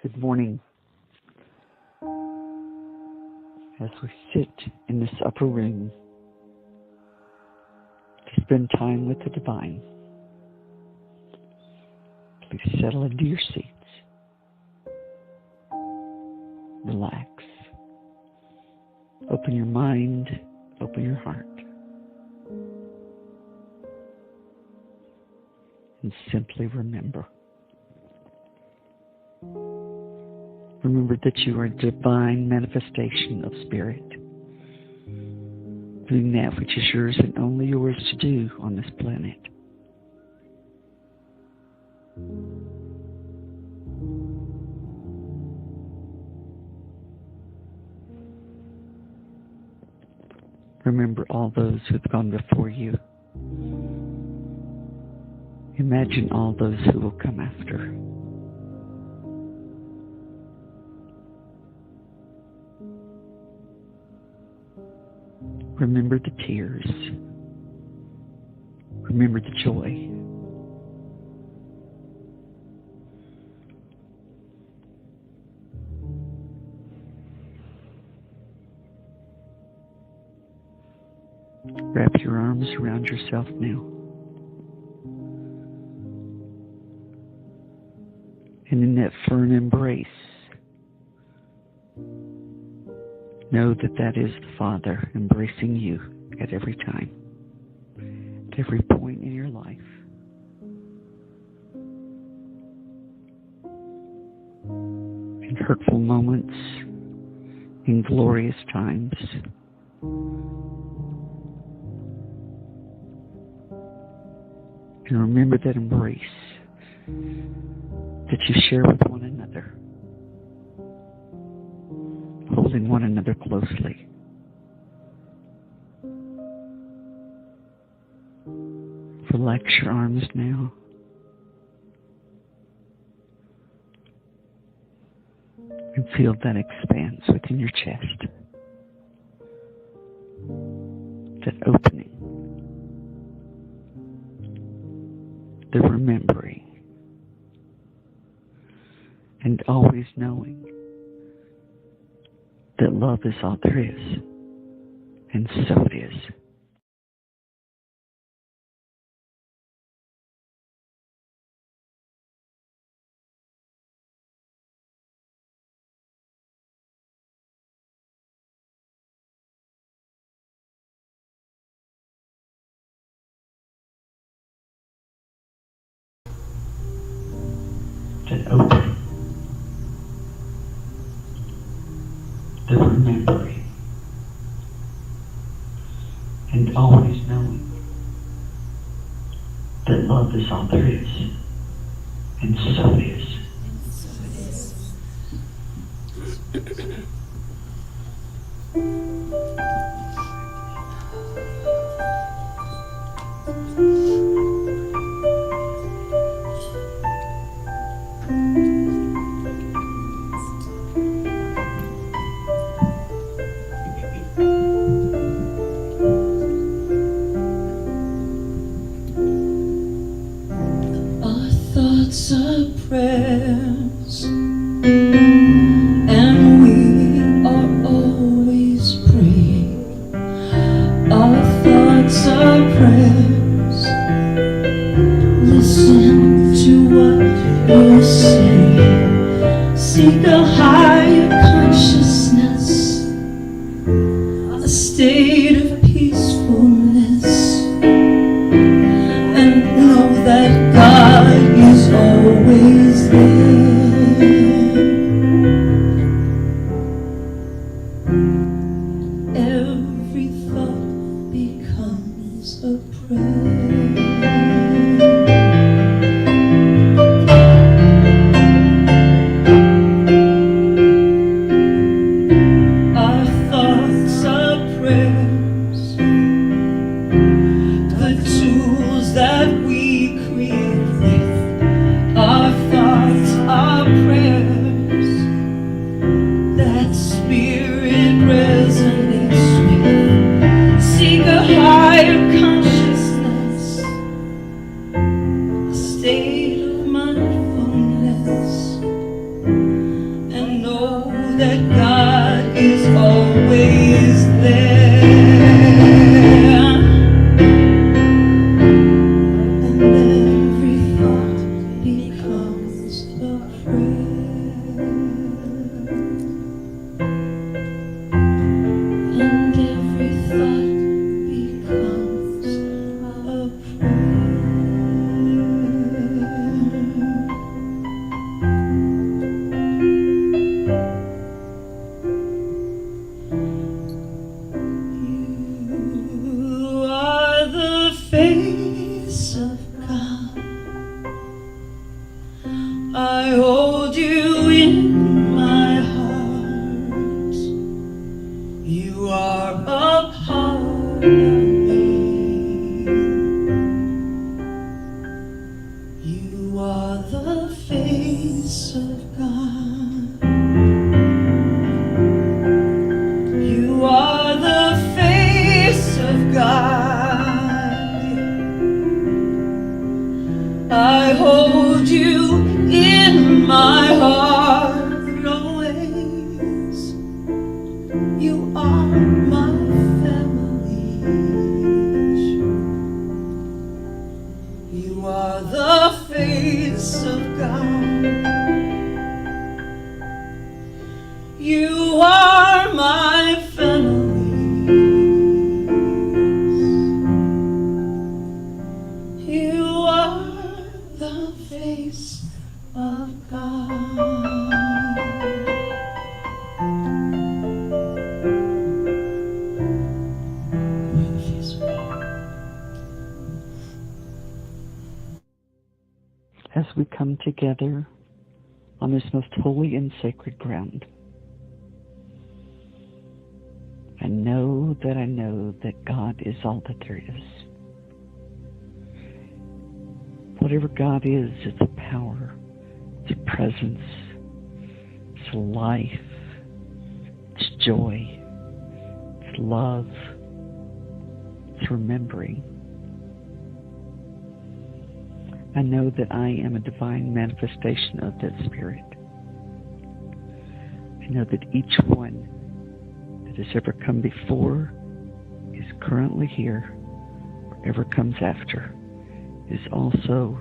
Good morning. As we sit in this upper room to spend time with the divine, please settle into your seats. Relax. Open your mind, open your heart, and simply remember. Remember that you are a divine manifestation of spirit, doing that which is yours and only yours to do on this planet. Remember all those who have gone before you. Imagine all those who will come after. Remember the tears. Remember the joy. Wrap your arms around yourself now. And in that firm embrace, know that that is the Father embracing you at every time, at every point in your life. In hurtful moments, in glorious times. And remember that embrace that you share with one another, holding one another closely. Relax your arms now. And feel that expanse within your chest. That opening. The remembering. And always knowing that love is all there is. And so it is. That opening. The remembering. And always knowing that love is all there is. And so it is. And so it is. thoughts are prayers, and we are always praying. Our thoughts are prayers. Listen to what you're saying. Seek a higher consciousness, a state of peacefulness, and know that God is always there. Every thought becomes a prayer. Our thoughts are prayers, the tools that we create with. Our thoughts are prayers that spirit resonates with. Seek a higher consciousness, a state of mindfulness, and know that God is always there. And every thought becomes a prayer. And every thought becomes a You are the face of God. I hold you in my heart. You are a part of me. You are the face of God. You are the face of God. I hold you in my heart always. You are my family. You are the face of God. You are my family. You are the face of God. As we come together on this most holy and sacred ground, I know that God is all that there is. Whatever God is, it's a power, it's a presence, it's a life, it's joy, it's love, it's remembering. I know that I am a divine manifestation of that Spirit. I know that each one that has ever come before, is currently here, or ever comes after, is also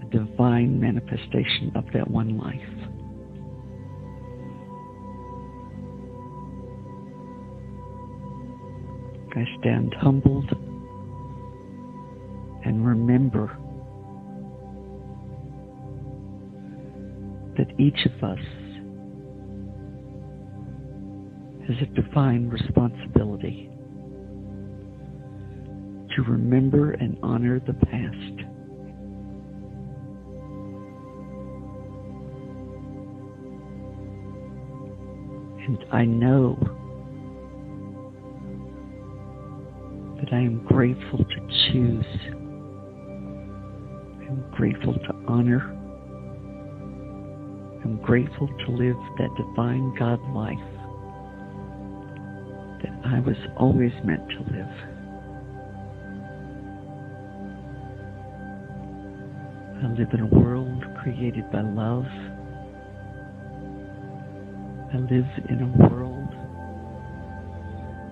a divine manifestation of that one life. I stand humbled and remember that each of us has a divine responsibility to remember and honor the past. And I know that I am grateful to choose. I'm grateful to honor. I'm grateful to live that divine God life that I was always meant to live. I live in a world created by love. I live in a world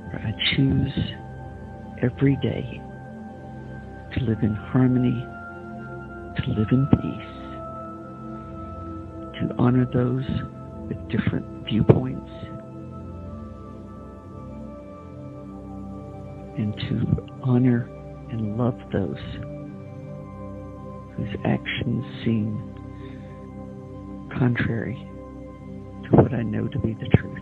where I choose every day to live in harmony, to live in peace, to honor those with different viewpoints, and to honor and love those whose actions seem contrary to what I know to be the truth.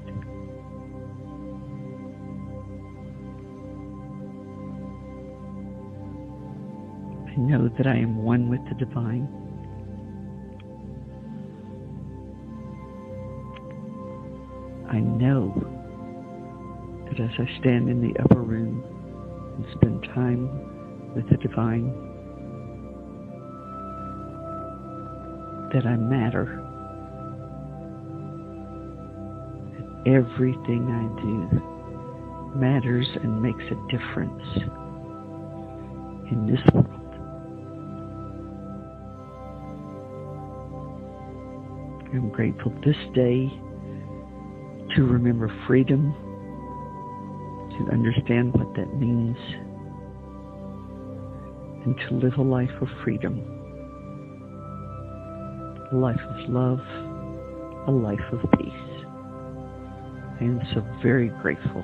I know that I am one with the divine. I know that as I stand in the upper room and spend time with the divine, that I matter. That everything I do matters and makes a difference in this world. I'm grateful this day to remember freedom, to understand what that means, and to live a life of freedom, a life of love, a life of peace. I am so very grateful.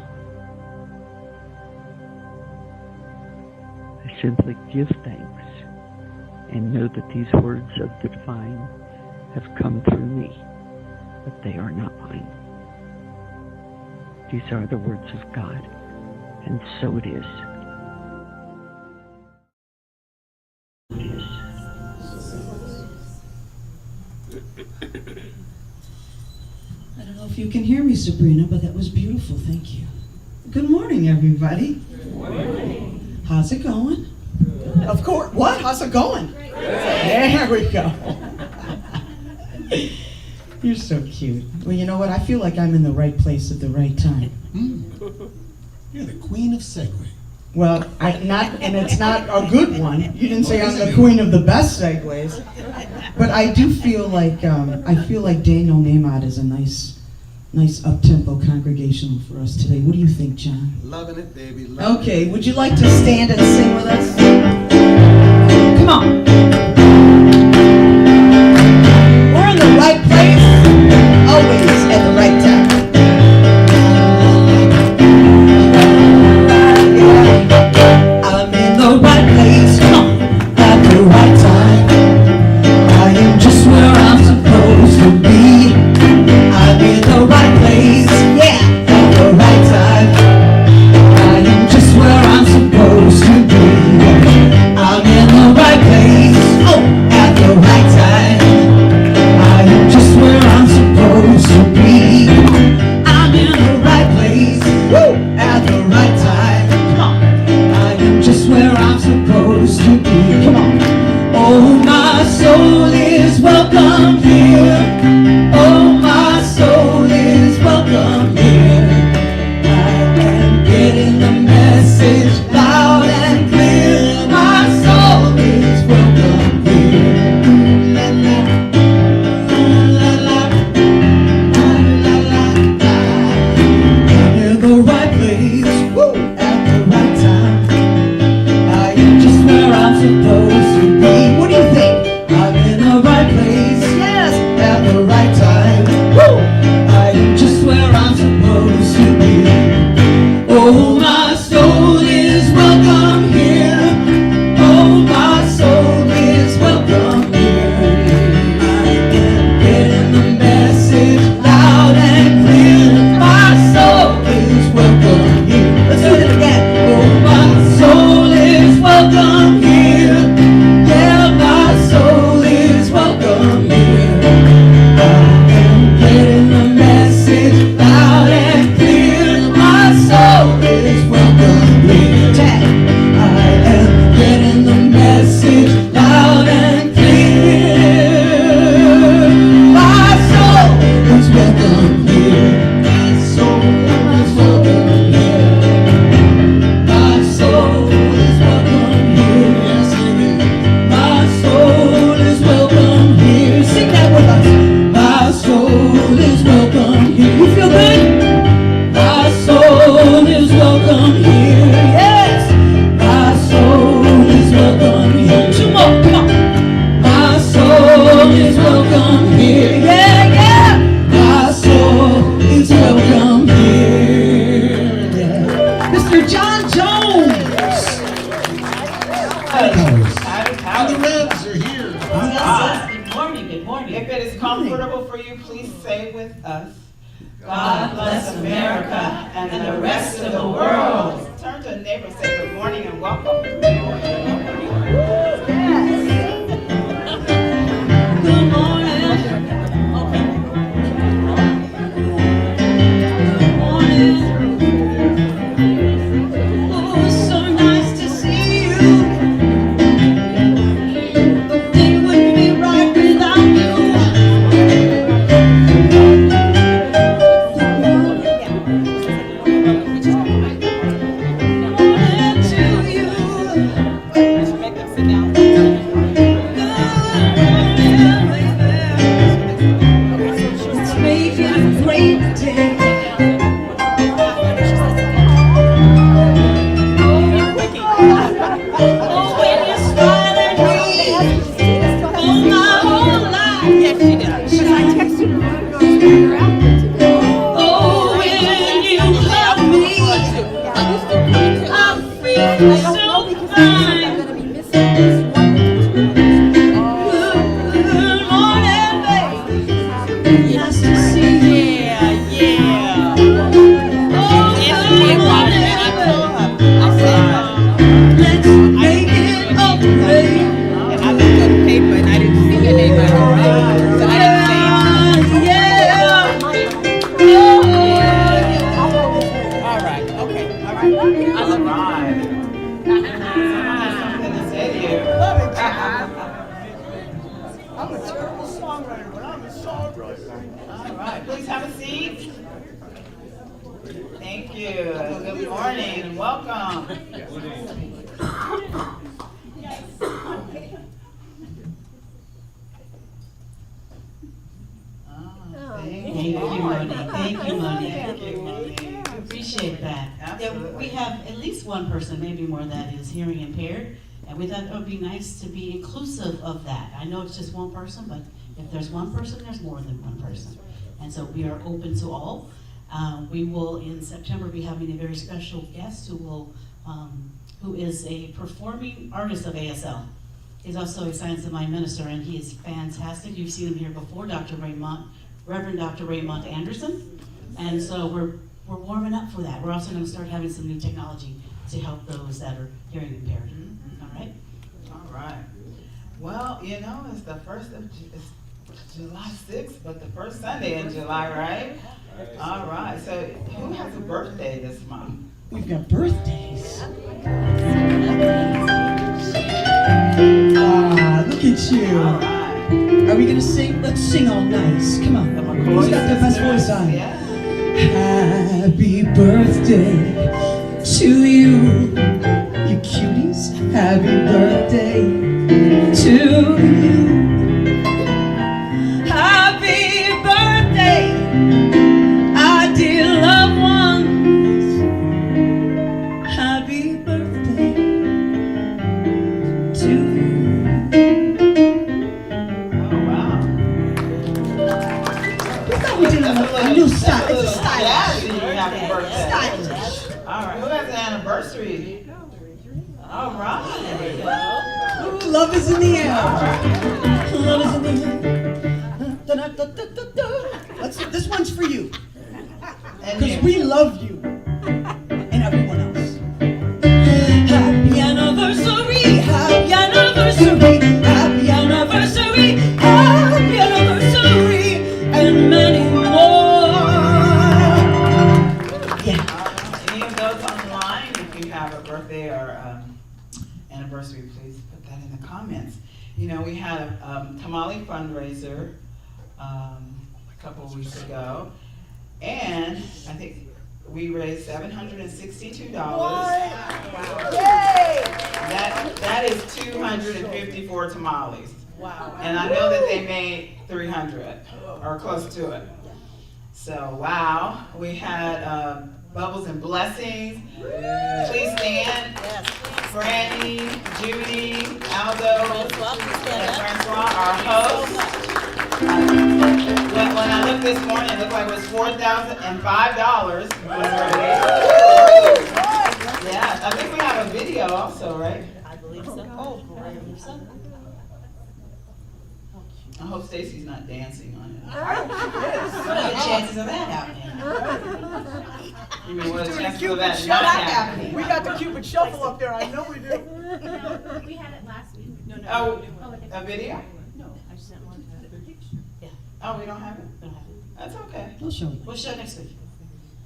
I simply give thanks and know that these words of the divine have come through me, but they are not mine. These are the words of God, and so it is. It is. I don't know if you can hear me, Sabrina, but that was beautiful. Thank you. Good morning, everybody. Good morning. How's it going? Good. Of course. What? How's it going? Great. There we go. You're so cute. Well, you know what? I feel like I'm in the right place at the right time. You're the queen of segue. Well, and it's not a good one. You didn't say I'm the queen of the best segues, but I do feel like Daniel Nahmod is a nice up-tempo congregational for us today. What do you think, John? Loving it, baby. Loving Okay, would you like to stand and sing with us? Come on. We're in the right place, always at the right time. I'm in the right place, at the right time. I am just where I'm supposed to be. I'm in the right place, yeah, at the right time. I am just where I'm supposed to be. I'm in the right place, oh, at the right time. I am just where I'm supposed to be. I'm in the right place, woo, at the right time. Come on. I am just where I'm supposed to be. Come on. Oh, my soul is welcome here. Oh, my soul is welcome here. I am getting the message loud and clear. My soul is welcome here. La la, la la, la la la. I'm in the right place, woo, at the right time. I am just where I'm supposed to be. What do you think? All the Rebs are here. Good morning, good morning. If it is comfortable for you, please say with us, God bless America and the rest of the world. Turn to a neighbor and say good morning and welcome. Good morning. Oh, it's so nice to see you. The day wouldn't be right without you. Please have a seat. Thank you. Good morning and welcome. Thank you, Moni. Thank you, Moni. Thank you, Moni. Appreciate that. Absolutely. Yeah, we have at least one person, maybe more, that is hearing impaired, and we thought it would be nice to be inclusive of that. I know it's just one person, but if there's one person, there's more than one person. And so we are open to all. We will, in September, be having a very special guest who is a performing artist of ASL. He's also a Science of Mind minister, and he is fantastic. You've seen him here before, Reverend Dr. Raymond Anderson. And so we're warming up for that. We're also going to start having some new technology to help those that are hearing impaired. All right? All right. Well, you know, it's the first of it's July 6th, but the first Sunday in July, right? All right. So who has a birthday this month? We've got birthdays. Ah, look at you. All right. Are we gonna sing? Let's sing all nice. Come on. Who's got the best voice on? Yeah. Happy birthday to you, you cuties. Happy birthday to you. Happy birthday, our dear loved ones. Happy birthday to you. Oh, wow. We thought we did a new style. It's a style. Happy birthday. Stylish. All right. Who has an anniversary? All right. Ooh, love is in the air. Love is in the air. This one's for you. Because we love you. And everyone else. Happy anniversary. Happy anniversary. Happy anniversary. Happy anniversary. And many more. Yeah. Any of those online, if you have a birthday or anniversary, please put that in the comments. You know, we had a tamale fundraiser a couple of weeks ago, and I think we raised $762. That is 254 tamales. Wow. And I know that they made 300 or close to it. So wow, we had Bubbles and Blessings. Please stand. Franny, Judy, Aldo, and Francois, our hosts. When I looked this morning, it looked like it was $4,005 was raised. Yeah, I think we have a video also, right? I believe so. Oh, great. believe so. I hope Stacy's not dancing on it. What are the chances of that happening? You mean, what are the Doing a chances of Cupid that shuffle. not happening? We got the Cupid shuffle up there, I know we do. We had it last week. Oh, a video? No, I sent one to the picture. Yeah, Oh, we don't have it? we don't have it. That's okay. We'll show you. We'll show it next week.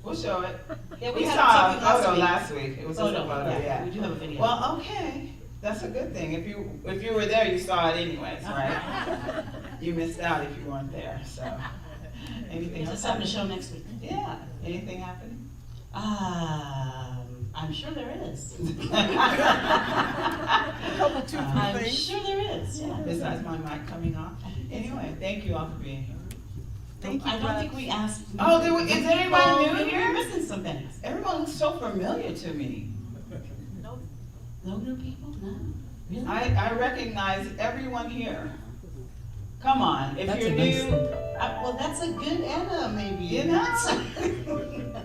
We'll show it. Yeah, We had saw a something last photo week. last week. It was just a Photo, photo, yeah. We do have a video. Well, okay. That's a good thing. If you were there, you saw it anyways, right? You missed out if you weren't there, so. Anything Is else? this something to show next week? Yeah. Anything happening? I'm sure there is. Couple, 2, 3 I'm things. sure there is, yeah. Besides my mic coming off. Anyway, thank you all for being here. Thank you, I don't think we asked. Oh, is anybody new Maybe here? we're missing some things. Everyone looks so familiar to me. No new people? No? Really? I recognize everyone here. Come on, if That's you're a nice new, thing. Well, that's a good and maybe. you know.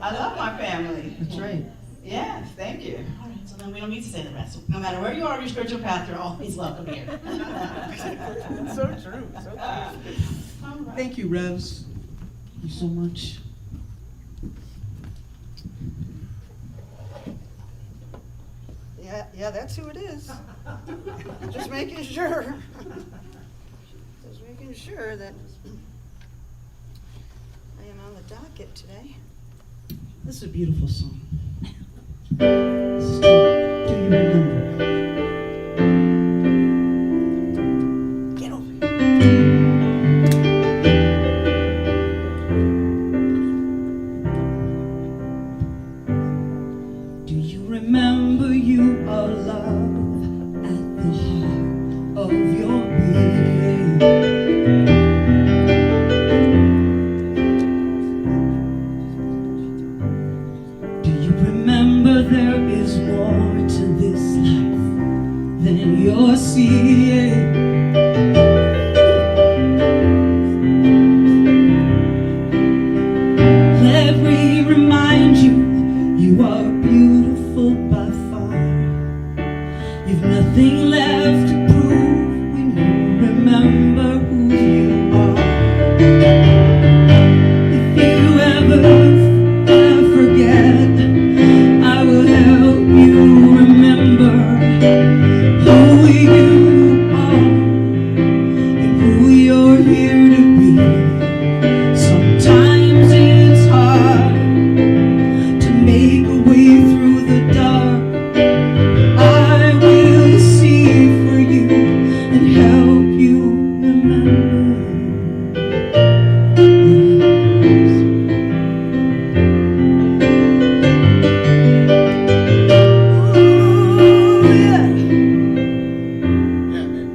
I love my family. That's right. Yes, thank you. All right, so then we don't need to say the rest. No matter where you are on your spiritual path, you're always welcome here. It's so true, so true. All right. Thank you, Revs. Thank you so much. Yeah, that's who it is. Just making sure. Just making sure that I am on the docket today. This is a beautiful song. This is called Do You Remember? Get over it. Do you remember you are love at the heart of your being? Do you remember there is more to this life than you're seeing? Let me remind you, you are beautiful by far. You've nothing left to prove when you remember who you are. If you ever forget, I will help you remember who you are and who you're here to be. Sometimes it's hard to make a way through the dark. I will see for you and help you remember. Ooh, yeah. Yeah, baby.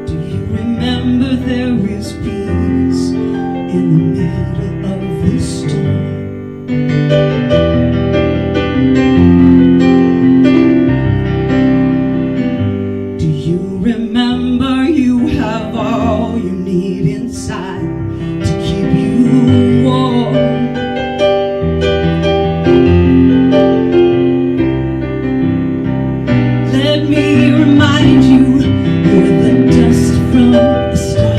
Do you remember there is peace in the middle of the storm? Do you remember you have all you need inside to keep you warm? Let me remind you, you're the dust from the star.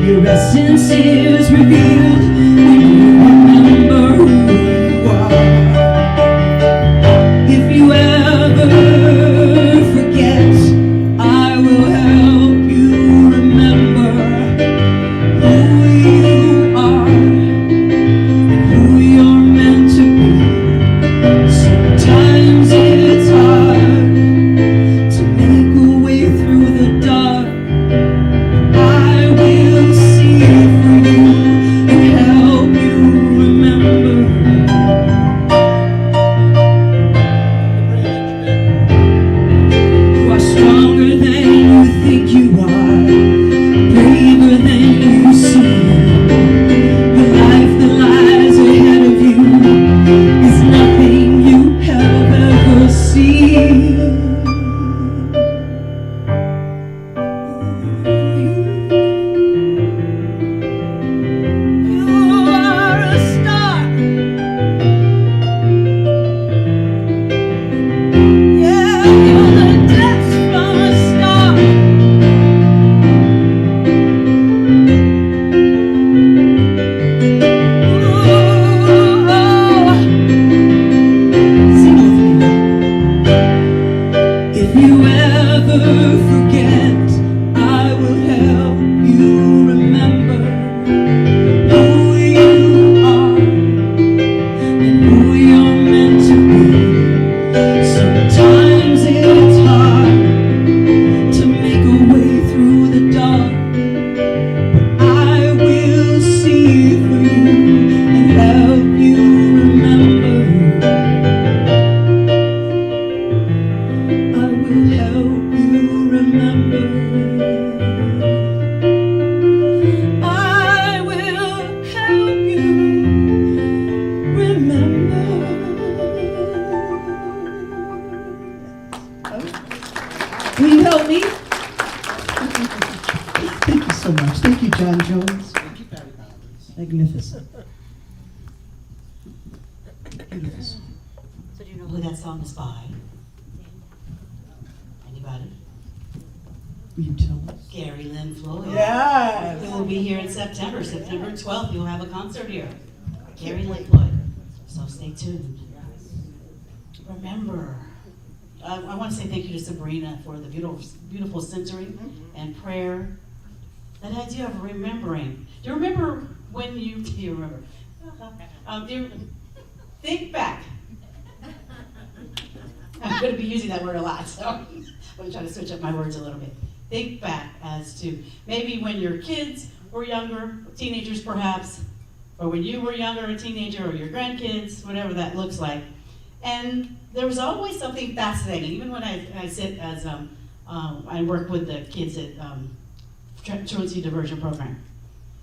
Your essence is revealed when you remember who you are. If you ever forget, I will help you remember who you are and who you're meant to be. Sometimes it's hard to make a way through the dark. I will see for you and never forget. I will help you remember who you are and who you're meant to be. Sometimes it's hard to make a way through the dark, but I will see through and help you remember. I will help you remember. I will help you remember. Will you help me? Thank you so much. Thank you, John Jones. Thank you, Patty Poppins. Magnificent. Magnificent. So do you know who that song is by? Anybody? Will you tell us? Gary Lynn Floyd. Yes. He will be here in September. September 12th, you'll have a concert here. Gary Lynn Floyd. So stay tuned. Remember, I want to say thank you to Sabrina for the beautiful centering and prayer. That idea of remembering. Do you remember when you, do you remember? Think back. I'm going to be using that word a lot, so I'm going to try to switch up my words a little bit. Think back as to maybe when your kids were younger, teenagers perhaps, or when you were younger, a teenager, or your grandkids, whatever that looks like. And there was always something fascinating, even when I sit as, I work with the kids at Truancy Diversion Program.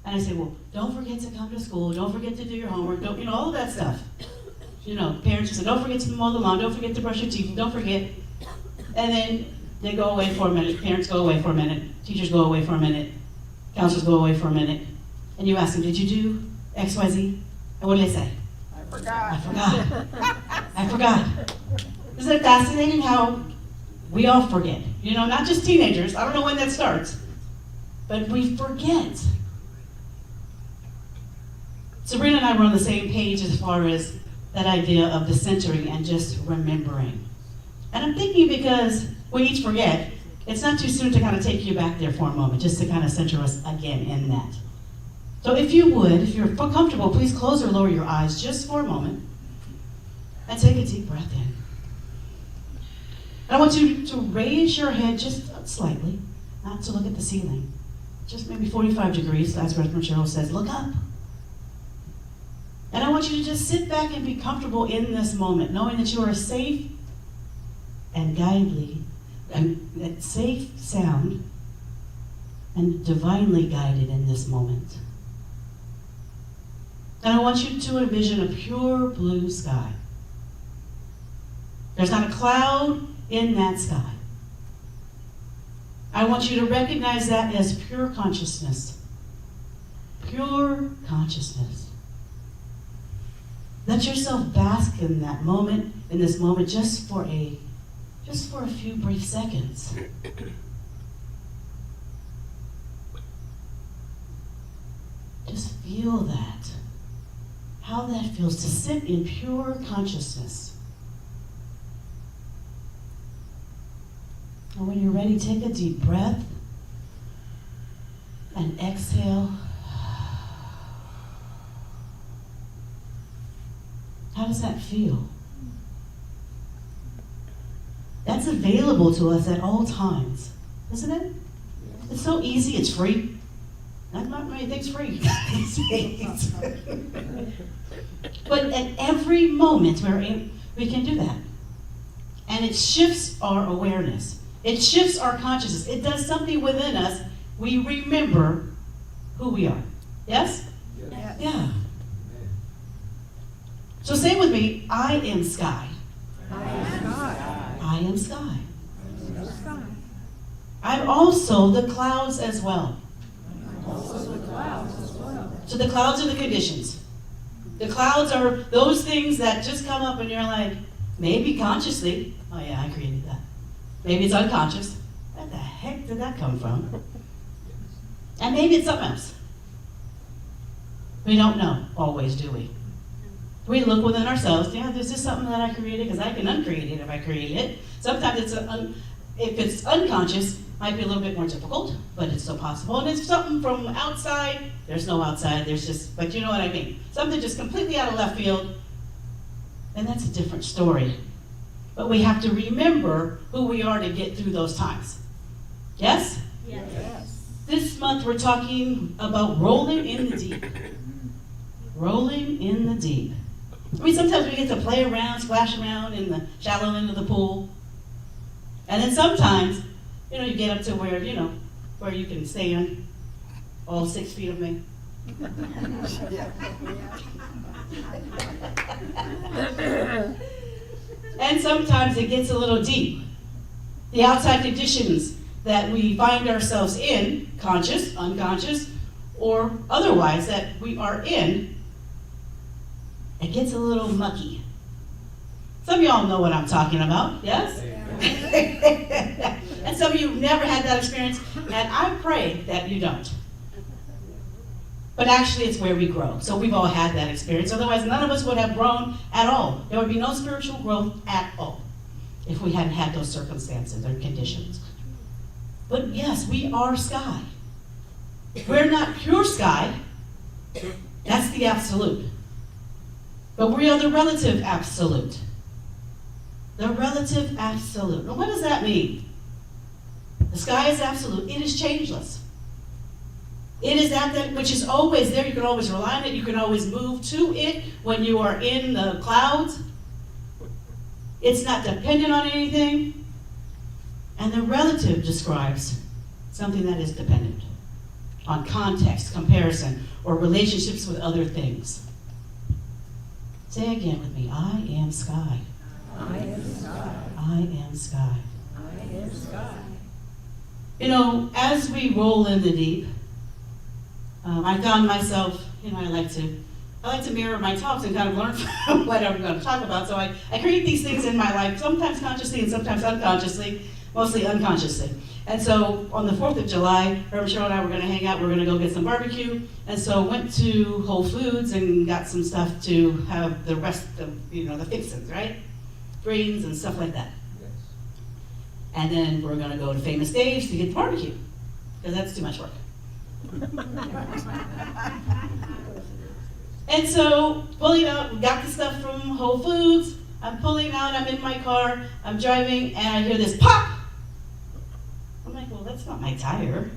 And I say, well, don't forget to come to school, don't forget to do your homework, don't, you know, all of that stuff. You know, parents just say, don't forget to mow the lawn, don't forget to brush your teeth, don't forget. And then they go away for a minute, parents go away for a minute, teachers go away for a minute, counselors go away for a minute. And you ask them, did you do X, Y, Z? And what do they say? I forgot. Isn't it fascinating how we all forget? You know, not just teenagers, I don't know when that starts, but we forget. Sabrina and I were on the same page as far as that idea of the centering and just remembering. And I'm thinking because we each forget, it's not too soon to kind of take you back there for a moment, just to kind of center us again in that. So if you would, if you're comfortable, please close or lower your eyes just for a moment and take a deep breath in. And I want you to raise your head just slightly, not to look at the ceiling, just maybe 45 degrees, that's where Cheryl says, look up. And I want you to just sit back and be comfortable in this moment, knowing that you are safe and safe, sound, and divinely guided in this moment. And I want you to envision a pure blue sky. There's not a cloud in that sky. I want you to recognize that as pure consciousness. Pure consciousness. Let yourself bask in that moment, in this moment, just for a few brief seconds. Just feel that. How that feels to sit in pure consciousness. And when you're ready, take a deep breath and exhale. How does that feel? That's available to us at all times, isn't it? It's so easy, it's free. Not many things free these days. But at every moment we can do that. And it shifts our awareness. It shifts our consciousness. It does something within us. We remember who we are. Yes? Yes. Yeah. So say with me, I am sky. I am sky. I am sky. I'm also the clouds as well. So the clouds are the conditions. The clouds are those things that just come up and you're like, maybe consciously, oh yeah, I created that. Maybe it's unconscious. Where the heck did that come from? And maybe it's something else. We don't know always, do we? We look within ourselves. Yeah, this is something that I created because I can uncreate it if I create it. Sometimes it's If it's unconscious, might be a little bit more difficult, but it's still possible. And if something from outside, there's no outside, there's just, but you know what I mean. Something just completely out of left field, then that's a different story. But we have to remember who we are to get through those times. Yes? Yes. This month we're talking about rolling in the deep. Rolling in the deep. I mean, sometimes we get to play around, splash around in the shallow end of the pool. And then sometimes, you get up to where, where you can stand all 6 feet of me. And sometimes it gets a little deep. The outside conditions that we find ourselves in, conscious, unconscious, or otherwise that we are in, it gets a little mucky. Some of y'all know what I'm talking about, yes? And some of you never had that experience, and I pray that you don't. But actually, it's where we grow. So we've all had that experience. Otherwise, none of us would have grown at all. There would be no spiritual growth at all if we hadn't had those circumstances or conditions. But yes, we are sky. We're not pure sky. That's the absolute. But we are the relative absolute. The relative absolute. Now, what does that mean? The sky is absolute. It is changeless. It is that which is always there. You can always rely on it. You can always move to it when you are in the clouds. It's not dependent on anything. And the relative describes something that is dependent on context, comparison, or relationships with other things. Say again with me. I am sky. I am sky. I am sky. I am sky. As we roll in the deep, I found myself, I like to mirror my talks and kind of learn from what I'm going to talk about. So I create these things in my life, sometimes consciously and sometimes unconsciously, mostly unconsciously. And so on the 4th of July, Reverend Cheryl and I were going to hang out. We were going to go get some barbecue. And so went to Whole Foods and got some stuff to have the rest of, the fixings, right? Greens and stuff like that. And then we're going to go to Famous Dave's to get the barbecue, because that's too much work. And so, pulling out, we got the stuff from Whole Foods. I'm pulling out, I'm in my car, I'm driving, and I hear this pop! I'm like, well, that's not my tire.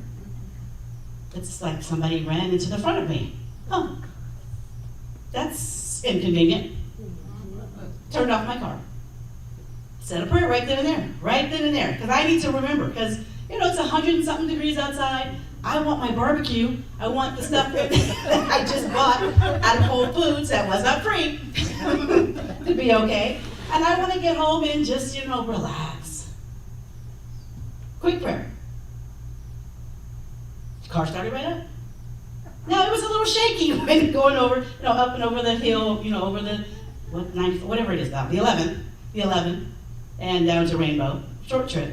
It's like somebody ran into the front of me. Oh, that's inconvenient. Turned off my car. Said a prayer right then and there, because I need to remember, because, it's 100 and something degrees outside. I want my barbecue. I want the stuff that I just bought out of Whole Foods that was not free to be okay. And I want to get home and just, relax. Quick prayer. Car started right up. Now, it was a little shaky when going over, up and over the hill, over the, whatever it is now, the 11, and down to Rainbow. Short trip.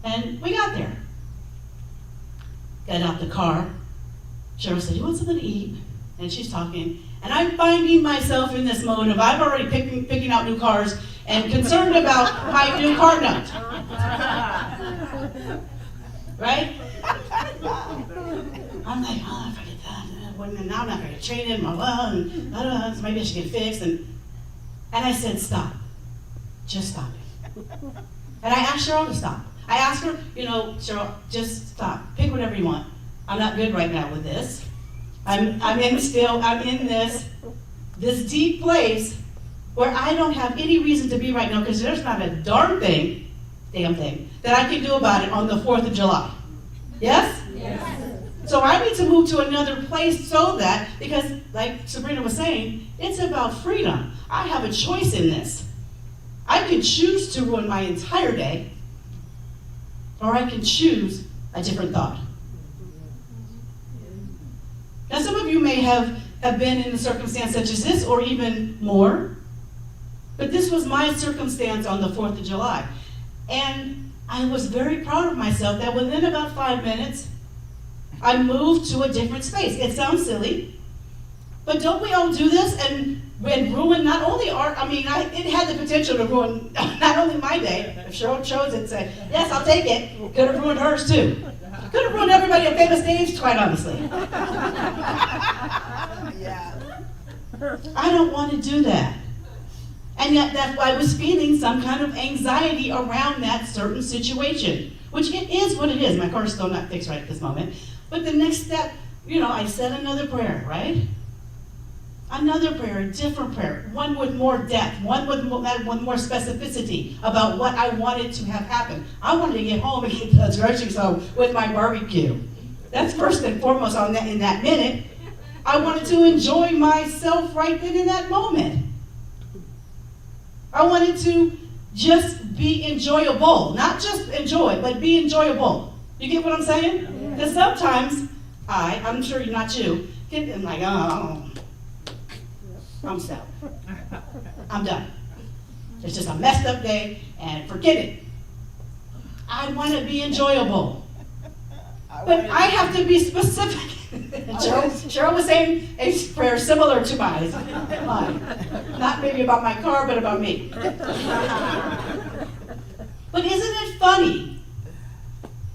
And we got there. Got out the car. Cheryl said, you want something to eat? And she's talking. And I'm finding myself in this mode of I've already picking out new cars and concerned about my new car note. Right? I'm like, if I get that, now I'm not going to trade in my well, and so maybe I should get it fixed. And I said, stop. Just stop it. And I asked Cheryl to stop. I asked her, Cheryl, just stop. Pick whatever you want. I'm not good right now with this. I'm in this deep place where I don't have any reason to be right now, because there's not a damn thing that I can do about it on the 4th of July. Yes? Yes. So I need to move to another place so that, because like Sabrina was saying, it's about freedom. I have a choice in this. I can choose to ruin my entire day, or I can choose a different thought. Now, some of you may have been in a circumstance such as this, or even more, but this was my circumstance on the 4th of July. And I was very proud of myself that within about 5 minutes, I moved to a different space. It sounds silly, but don't we all do this? And and ruin not only it had the potential to ruin not only my day. If Cheryl chose it and said, yes, I'll take it, could have ruined hers too. Could have ruined everybody at Famous Dave's, quite honestly. Yeah. I don't want to do that. And yet that's why I was feeling some kind of anxiety around that certain situation, which it is what it is. My car's still not fixed right at this moment. But the next step, I said another prayer, right? Another prayer, a different prayer, one with more depth, one with more specificity about what I wanted to have happen. I wanted to get home and get the groceries home with my barbecue. That's first and foremost in that minute. I wanted to enjoy myself right then in that moment. I wanted to just be enjoyable, not just enjoy, but be enjoyable. You get what I'm saying? Because sometimes I'm sure you're not you, I'm like, oh, I'm set. I'm done. It's just a messed up day and forget it. I want to be enjoyable. But I have to be specific. Cheryl was saying a prayer similar to mine. Not maybe about my car, but about me. But isn't it funny?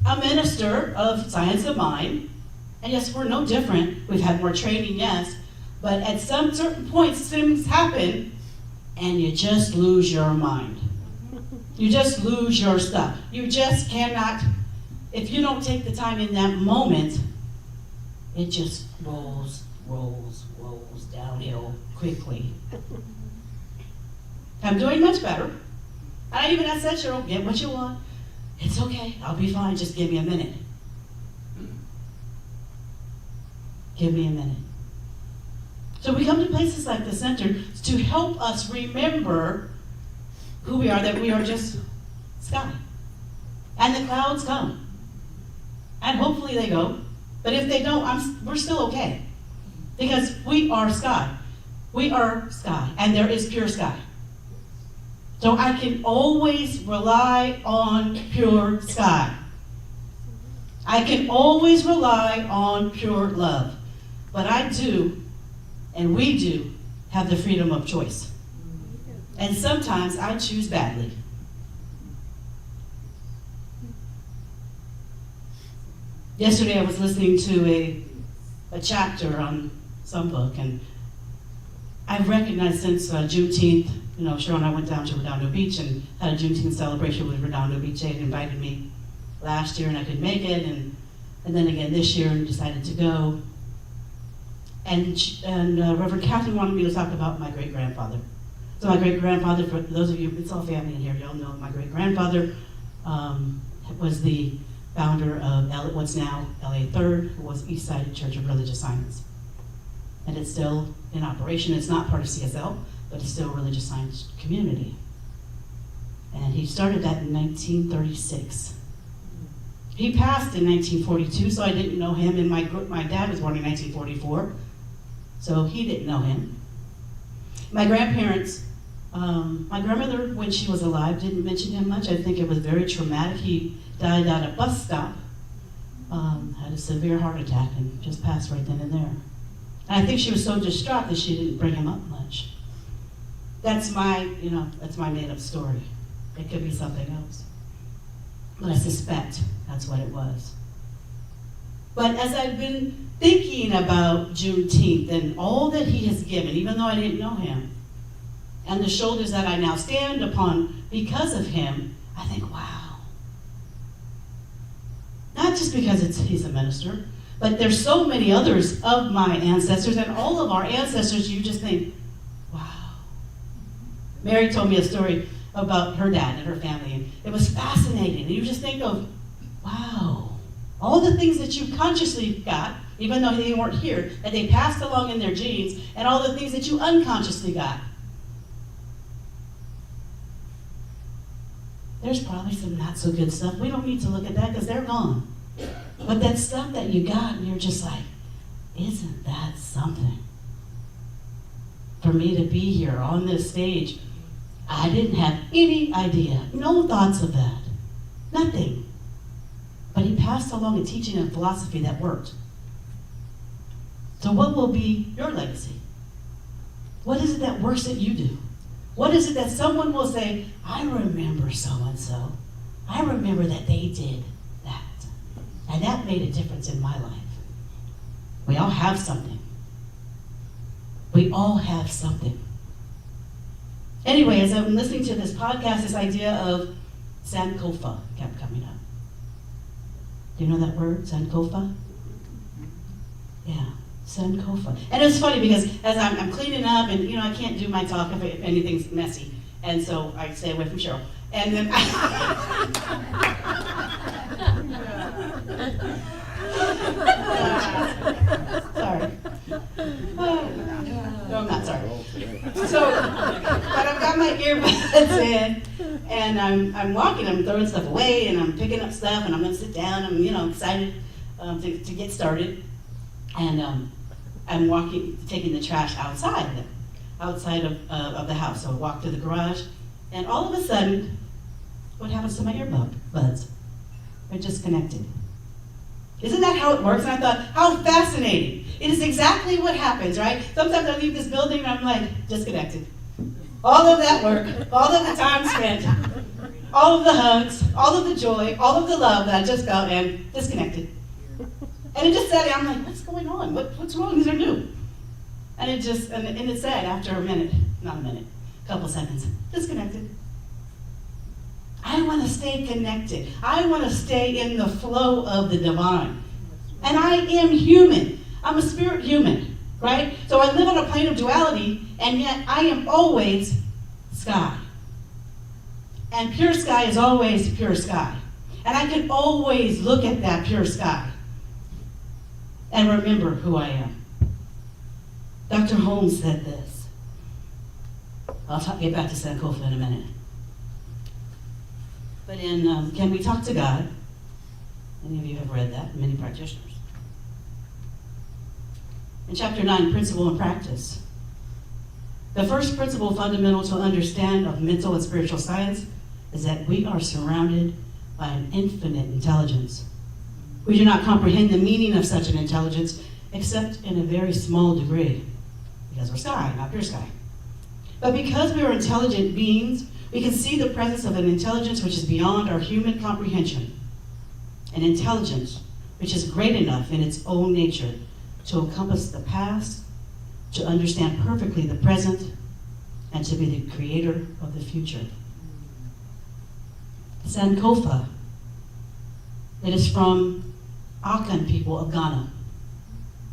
A minister of science of mind, and yes, we're no different. We've had more training, yes. But at some certain points, things happen, and you just lose your mind. You just lose your stuff. You just cannot, if you don't take the time in that moment, it just rolls downhill quickly. I'm doing much better. I even asked that, Cheryl, get what you want. It's okay, I'll be fine, just give me a minute. Give me a minute. So we come to places like the center to help us remember who we are, that we are just sky. And the clouds come. And hopefully they go. But if they don't, we're still okay. Because we are sky. We are sky. And there is pure sky. So I can always rely on pure sky. I can always rely on pure love. But I do, and we do, have the freedom of choice. And sometimes I choose badly. Yesterday I was listening to a chapter on some book, and I've recognized since Juneteenth, Cheryl and I went down to Redondo Beach and had a Juneteenth celebration with Redondo Beach. They had invited me last year and I could make it, and then again this year and decided to go. And Reverend Catherine wanted me to talk about my great-grandfather. So my great-grandfather, for those of you, it's all family in here, y'all know my great-grandfather was the founder of what's now LA 3rd, who was Eastside Church of Religious Science. And it's still in operation. It's not part of CSL, but it's still a religious science community. And he started that in 1936. He passed in 1942, so I didn't know him, and my dad was born in 1944. So he didn't know him. My grandparents, my grandmother, when she was alive, didn't mention him much. I think it was very traumatic. He died at a bus stop, had a severe heart attack, and just passed right then and there. And I think she was so distraught that she didn't bring him up much. That's my made-up story. It could be something else. But I suspect that's what it was. But as I've been thinking about Juneteenth and all that he has given, even though I didn't know him, and the shoulders that I now stand upon because of him, I think, wow. Not just because he's a minister, but there's so many others of my ancestors, and all of our ancestors, you just think, wow. Mary told me a story about her dad and her family, and it was fascinating. And you just think of, wow, all the things that you consciously got, even though they weren't here, that they passed along in their genes, and all the things that you unconsciously got. There's probably some not so good stuff. We don't need to look at that because they're gone. But that stuff that you got, and you're just like, isn't that something? For me to be here on this stage, I didn't have any idea, no thoughts of that, nothing. But he passed along a teaching and philosophy that worked. So what will be your legacy? What is it that works that you do? What is it that someone will say, I remember so-and-so. I remember that they did that. And that made a difference in my life. We all have something. We all have something. Anyway, as I'm listening to this podcast, this idea of Sankofa kept coming up. Do you know that word, Sankofa? Yeah, Sankofa. And it's funny because as I'm cleaning up, and I can't do my talk if anything's messy, and so I stay away from Cheryl. And then sorry. No, I'm not sorry. So, but I've got my earbuds in, and I'm walking, I'm throwing stuff away, and I'm picking up stuff, and I'm gonna sit down. I'm excited to get started, and I'm walking, taking the trash outside of the house. So I walk to the garage, and all of a sudden, what happens to my earbuds? They're disconnected. Isn't that how it works? And I thought, how fascinating. It is exactly what happens, right? Sometimes I leave this building and I'm like, disconnected. All of that work, all of the time spent, all of the hugs, all of the joy, all of the love that I just felt, and disconnected. And it just said, I'm like, what's going on? What's wrong? These are new. And it said after a couple seconds, disconnected. I want to stay connected. I want to stay in the flow of the divine. And I am human. I'm a spirit human, right? So I live on a plane of duality, and yet I am always sky. And pure sky is always pure sky. And I can always look at that pure sky and remember who I am. Dr. Holmes said this. I'll get back to Sankofa in a minute. But in Can We Talk to God, many of you have read that, many practitioners. In chapter 9, Principle and Practice, the first principle fundamental to understand of mental and spiritual science is that we are surrounded by an infinite intelligence. We do not comprehend the meaning of such an intelligence except in a very small degree, because we're sky, not pure sky. But because we are intelligent beings, we can see the presence of an intelligence which is beyond our human comprehension. An intelligence which is great enough in its own nature to encompass the past, to understand perfectly the present, and to be the creator of the future. Sankofa, it is from Akan people of Ghana.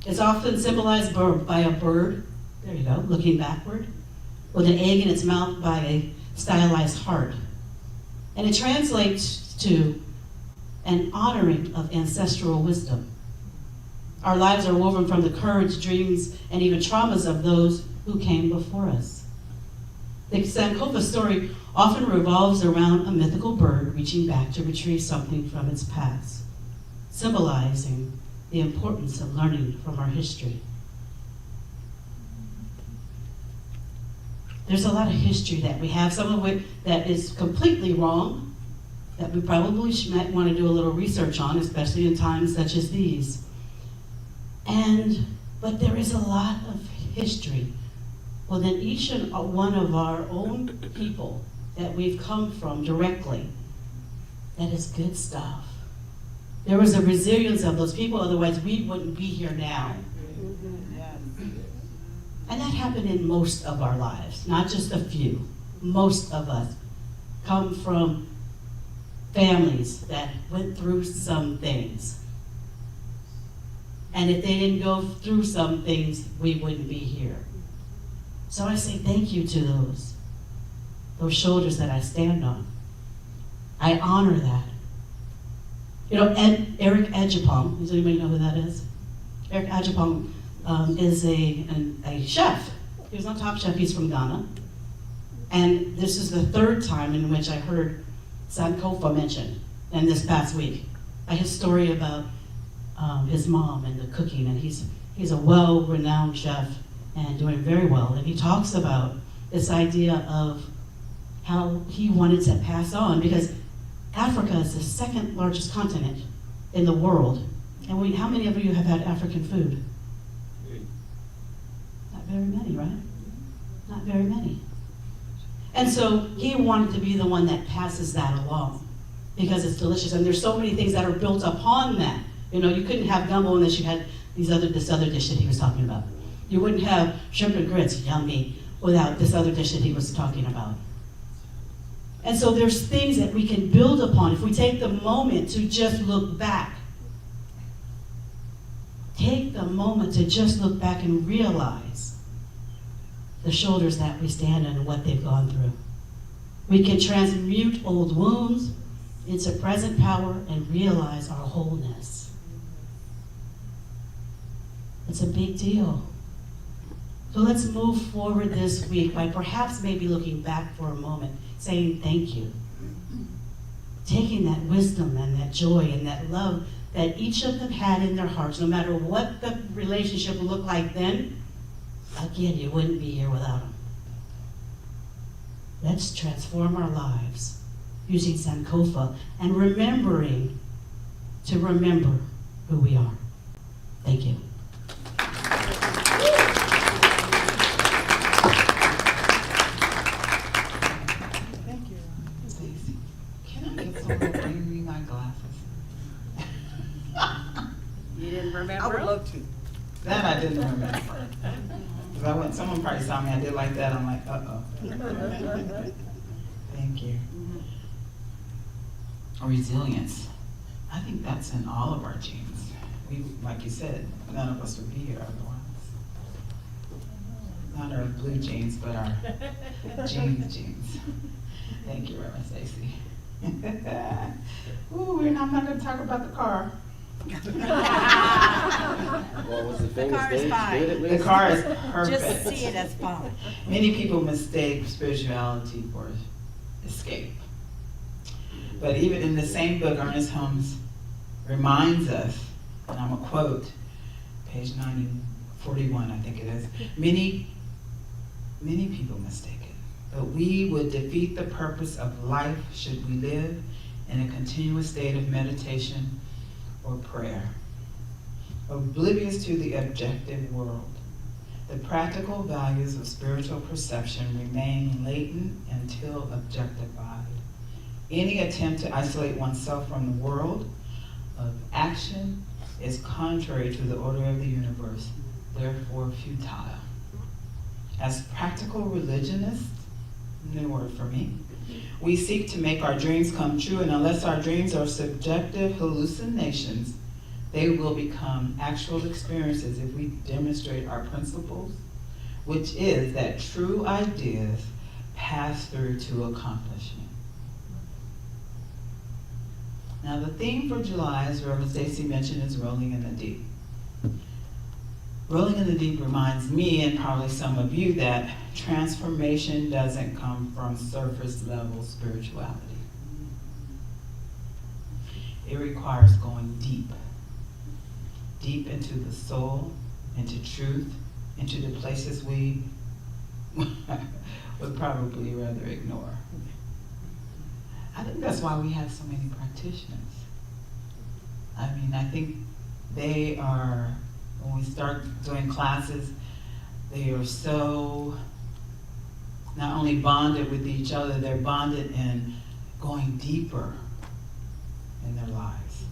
It's often symbolized by a bird, there you go, looking backward, with an egg in its mouth by a stylized heart. And it translates to an honoring of ancestral wisdom. Our lives are woven from the courage, dreams, and even traumas of those who came before us. The Sankofa story often revolves around a mythical bird reaching back to retrieve something from its past, symbolizing the importance of learning from our history. There's a lot of history that we have, some of it that is completely wrong, that we probably might want to do a little research on, especially in times such as these. But there is a lot of history within each and one of our own people that we've come from directly that is good stuff. There was a resilience of those people, otherwise we wouldn't be here now. And that happened in most of our lives, not just a few. Most of us come from families that went through some things. And if they didn't go through some things, we wouldn't be here. So I say thank you to those shoulders that I stand on. I honor that. Eric Ajapong, does anybody know who that is? Eric Ajapong is a chef. He was not Top Chef, he's from Ghana. And this is the third time in which I heard Sankofa mentioned in this past week. His story about his mom and the cooking, and he's a well-renowned chef and doing very well. And he talks about this idea of how he wanted to pass on, because Africa is the second largest continent in the world. And how many of you have had African food? Not very many, right? Not very many. And so he wanted to be the one that passes that along because it's delicious. And there's so many things that are built upon that. You know, you couldn't have gumbo unless you had this other dish that he was talking about. You wouldn't have shrimp and grits, yummy, without this other dish that he was talking about. And so there's things that we can build upon if we take the moment to just look back. Take the moment to just look back and realize the shoulders that we stand on and what they've gone through. We can transmute old wounds into present power and realize our wholeness. It's a big deal. So let's move forward this week by perhaps maybe looking back for a moment, saying thank you. Taking that wisdom and that joy and that love that each of them had in their hearts, no matter what the relationship looked like then, again, you wouldn't be here without them. Let's transform our lives using Sankofa and remembering to remember who we are. Thank you. Thank you. Stacy, can I get someone to bring me my glasses? You didn't remember? I would love to. That I didn't remember. Because someone probably saw me, I did like that, I'm like, uh-oh. Thank you. Resilience. I think that's in all of our genes. We, like you said, none of us would be here otherwise. Not our blue genes, but our genes. Thank you, Reverend Stacy. Ooh, I'm not gonna talk about the car. Well, was the famous car is stage fine. good at The least? car is perfect. Just see it as fun. Many people mistake spirituality for escape. But even in the same book, Ernest Holmes reminds us, and I'm gonna quote, page 41, I think it is, many people mistake it, but we would defeat the purpose of life should we live in a continuous state of meditation or prayer, oblivious to the objective world. The practical values of spiritual perception remain latent until objectified. Any attempt to isolate oneself from the world of action is contrary to the order of the universe, therefore futile. As practical religionists, new word for me, we seek to make our dreams come true, and unless our dreams are subjective hallucinations, they will become actual experiences if we demonstrate our principles, which is that true ideas pass through to accomplishment. Now the theme for July, as Reverend Stacy mentioned, is rolling in the deep. Rolling in the deep reminds me, and probably some of you, that transformation doesn't come from surface level spirituality. It requires going deep into the soul, into truth, into the places we would probably rather ignore. I think that's why we have so many practitioners. I mean, I think they are, when we start doing classes, they are so not only bonded with each other, they're bonded in going deeper in their lives.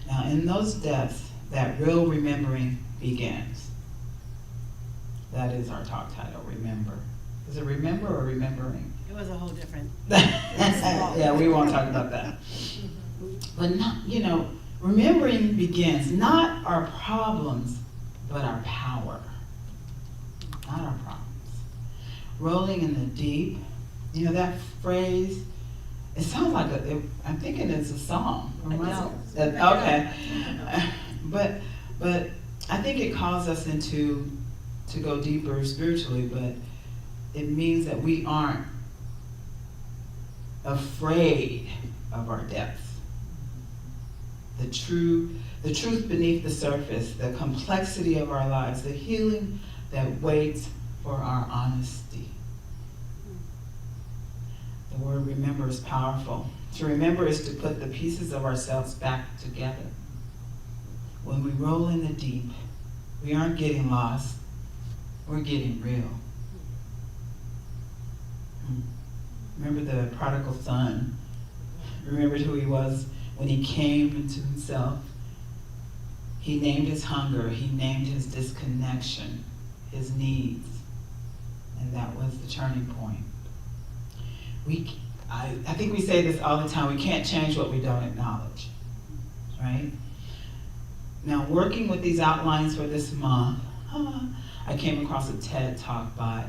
Now, in those depths, that real remembering begins. That is our talk title, Remember. Is it remember or remembering? It was a whole different. Yeah, we won't talk about that. But not, remembering begins, not our problems, but our power. Not our problems. Rolling in the deep, that phrase, it sounds like I'm thinking it's a song. Okay. But I think it calls us to go deeper spiritually, but it means that we aren't afraid of our depths. The truth beneath the surface, the complexity of our lives, the healing that waits for our honesty. The word remember is powerful. To remember is to put the pieces of ourselves back together. When we roll in the deep, we aren't getting lost, we're getting real. Remember the prodigal son? Remembered who he was when he came into himself. He named his hunger, he named his disconnection, his needs, and that was the turning point. I think we say this all the time, we can't change what we don't acknowledge, right? Now, working with these outlines for this month, I came across a TED Talk by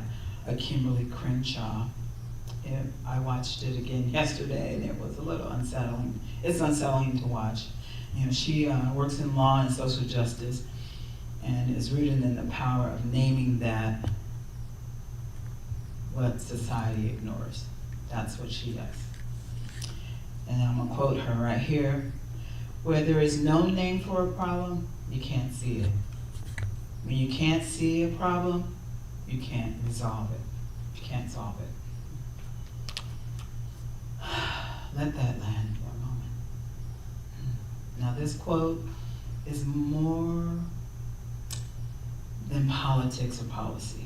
Kimberly Crenshaw. I watched it again yesterday, and it was a little unsettling. It's unsettling to watch. You know, she works in law and social justice, and is rooted in the power of naming that what society ignores. That's what she does. And I'm gonna quote her right here. Where there is no name for a problem, you can't see it. When you can't see a problem, you can't resolve it. You can't solve it. Let that land for a moment. Now this quote is more than politics or policy.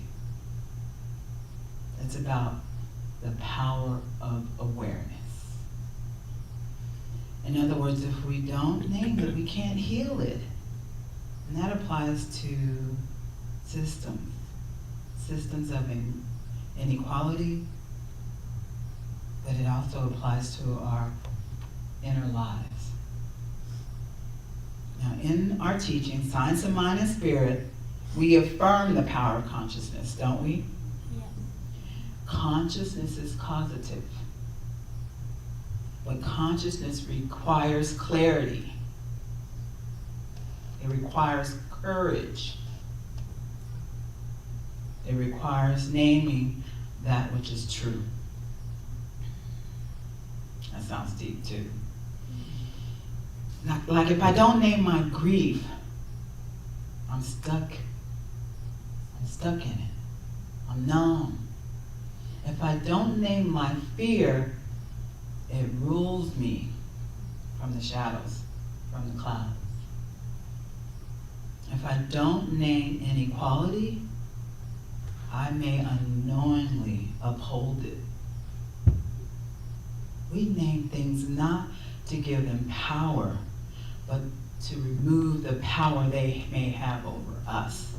It's about the power of awareness. In other words, if we don't name it, we can't heal it. And that applies to systems of inequality, but it also applies to our inner lives. Now, in our teaching, Science of Mind and Spirit, we affirm the power of consciousness, don't we? Yes. Consciousness is causative. But consciousness requires clarity. It requires courage. It requires naming that which is true. That sounds deep too. Like if I don't name my grief, I'm stuck. I'm stuck in it. I'm numb. If I don't name my fear, it rules me from the shadows, from the clouds. If I don't name inequality, I may unknowingly uphold it. We name things not to give them power, but to remove the power they may have over us.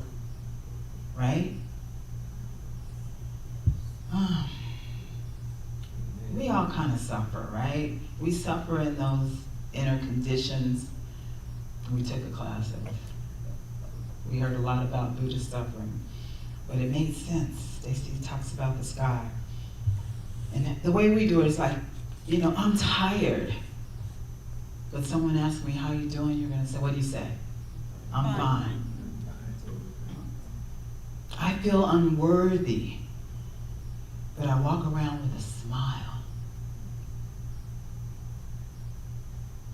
Right? We all kind of suffer, right? We suffer in those inner conditions. We took a class and we heard a lot about Buddhist suffering, but it made sense. Stacy talks about the sky. And the way we do it is like, you know, I'm tired. But someone asks me, how you doing? You're gonna say, what do you say? I'm fine. I feel unworthy, but I walk around with a smile.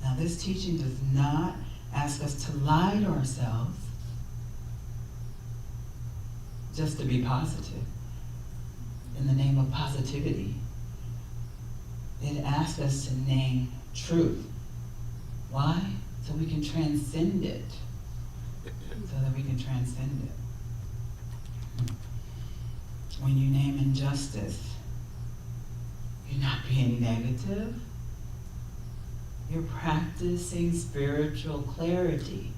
Now, this teaching does not ask us to lie to ourselves just to be positive in the name of positivity. It asks us to name truth. Why? So we can transcend it. So that we can transcend it. When you name injustice, you're not being negative. You're practicing spiritual clarity.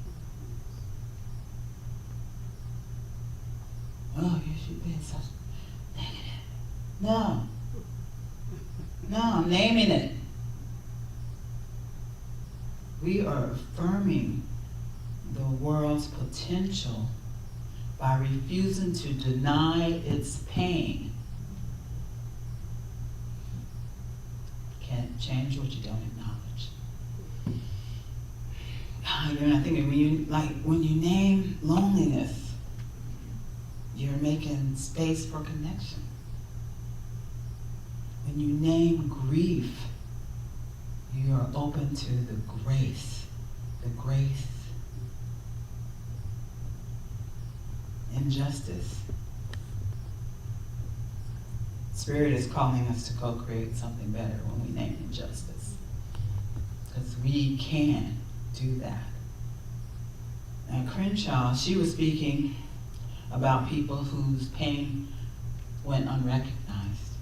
Oh, you should be so negative. No. No, I'm naming it. We are affirming the world's potential by refusing to deny its pain. Can't change what you don't acknowledge. You're not thinking when you name loneliness, you're making space for connection. When you name grief, you are open to the grace. Injustice. Spirit is calling us to co-create something better when we name injustice. Because we can do that. Now, Crenshaw, she was speaking about people whose pain went unrecognized.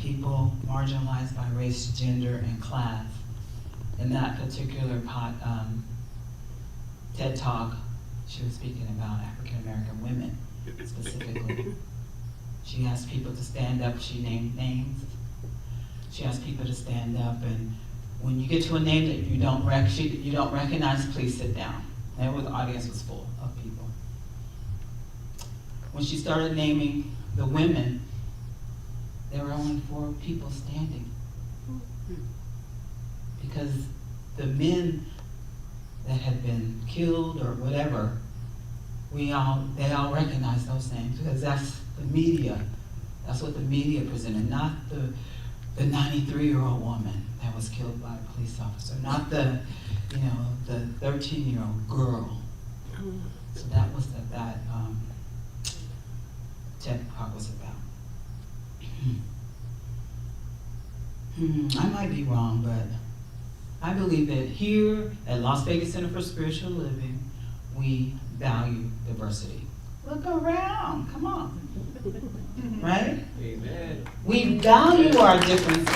people marginalized by race, gender, and class. In that particular TED Talk, she was speaking about African American women specifically. She asked people to stand up, she named names. She asked people to stand up, and when you get to a name that you don't recognize, please sit down. And the audience was full of people. When she started naming the women, there were only 4 people standing. Because the men that had been killed or whatever, they all recognize those names because that's the media. That's what the media presented, not the 93-year-old woman that was killed by a police officer, not the 13-year-old girl. So that was what that TED Talk was about. I might be wrong, but I believe that here at Las Vegas Center for Spiritual Living, we value diversity. Look around, come on. Right? Amen. We value our differences.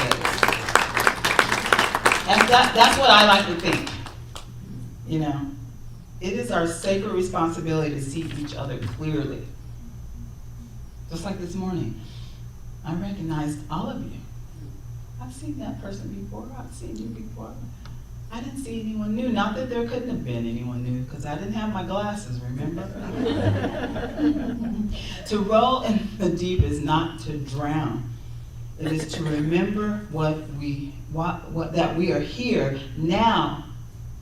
And that's what I like to think. You know, it is our sacred responsibility to see each other clearly. Just like this morning, I recognized all of you. I've seen that person before, I've seen you before. I didn't see anyone new, not that there couldn't have been anyone new, because I didn't have my glasses, remember? To roll in the deep is not to drown. It is to remember that we are here now,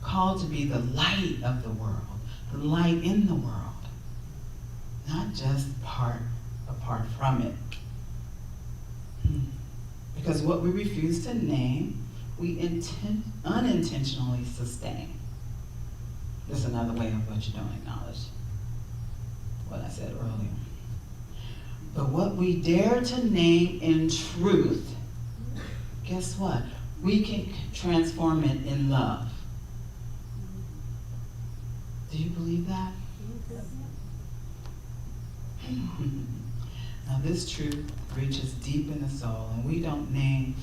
called to be the light of the world, the light in the world, not just apart from it. Because what we refuse to name, we unintentionally sustain. This is another way of what you don't acknowledge, what I said earlier. But what we dare to name in truth, guess what? We can transform it in love. Do you believe that? Now this truth reaches deep in the soul, and we don't name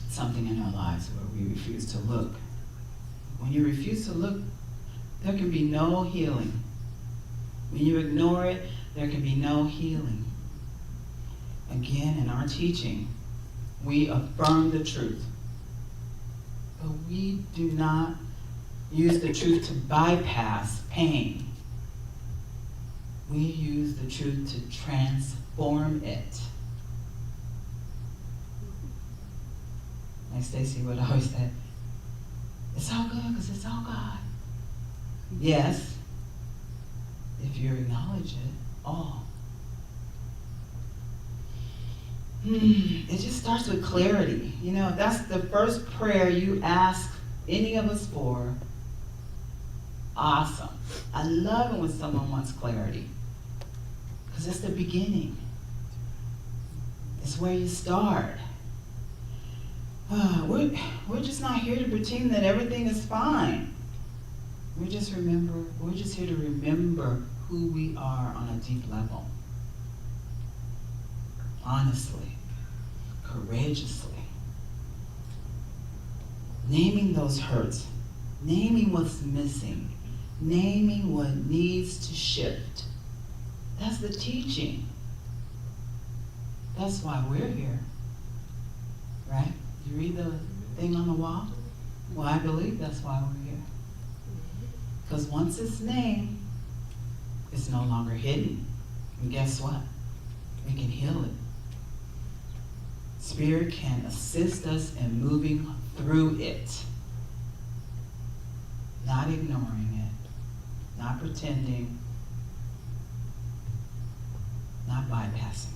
something in our lives where we refuse to look. When you refuse to look, there can be no healing. When you ignore it, there can be no healing. Again, in our teaching, we affirm the truth. But we do not use the truth to bypass pain. We use the truth to transform it. Like Stacy would always say, it's all good because it's all God. Yes, if you acknowledge it all. It just starts with clarity. You know, if that's the first prayer you ask any of us for, awesome. I love it when someone wants clarity. Because it's the beginning. It's where you start. We're just not here to pretend that everything is fine. We're just here to remember who we are on a deep level. Honestly, courageously. Naming those hurts, naming what's missing, naming what needs to shift. That's the teaching. That's why we're here, right? You read the thing on the wall? Well, I believe that's why we're here. Because once it's named, it's no longer hidden. And guess what? We can heal it. Spirit can assist us in moving through it. Not ignoring it, not pretending, not bypassing.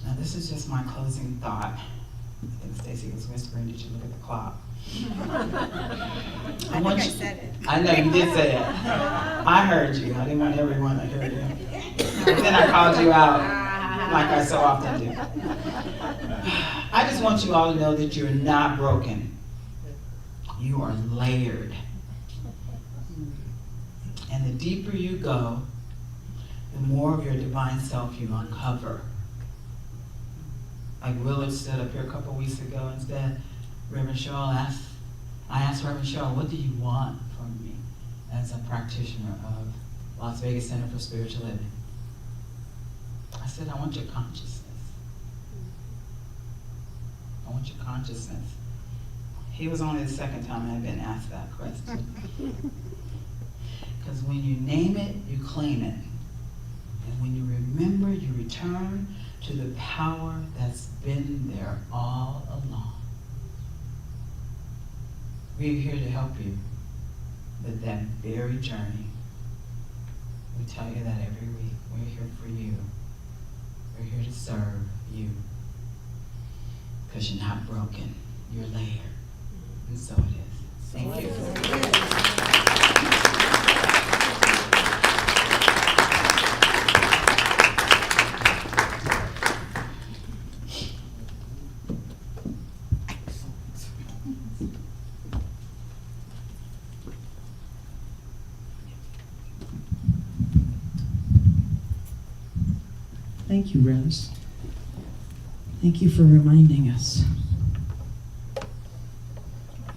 Now this is just my closing thought. I think Stacy was whispering, did you look at the clock? I think I said it. I know you did say it. I heard you. I didn't want everyone to hear you. And then I called you out, like I so often do. I just want you all to know that you're not broken. You are layered. And the deeper you go, the more of your divine self you uncover. like Willard stood up here a couple weeks ago and said, I asked Reverend Shaw, what do you want from me as a practitioner of Las Vegas Center for Spiritual Living? I said, I want your consciousness. I want your consciousness. He was only the second time I've been asked that question. Because when you name it, you claim it. And when you remember, you return to the power that's been there all along. We're here to help you with that very journey. We tell you that every week. We're here for you. We're here to serve you. Because you're not broken. You're layered. And so it is. Thank you. Thank you, Rose. Thank you for reminding us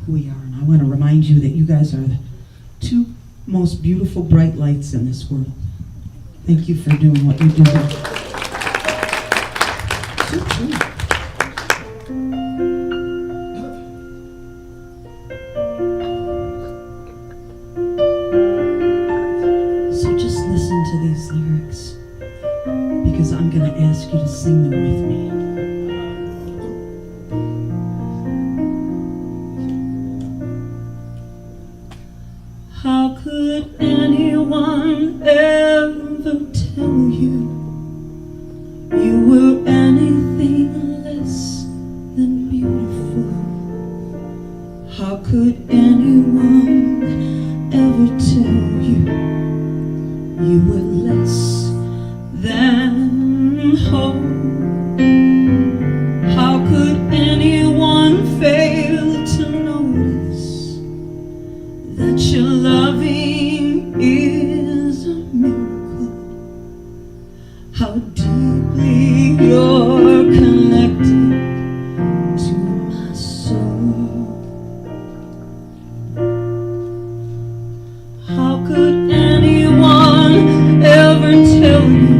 who we are. And I want to remind you that you guys are the two most beautiful bright lights in this world. Thank you for doing what you do. So true. So just listen to these lyrics, because I'm going to ask you to sing them with me. How could anyone ever tell you you were anything less than beautiful? How could anyone ever tell you you were less than whole? How could anyone fail to notice that your loving is a miracle? How deeply you're connected to my soul. How could anyone ever tell you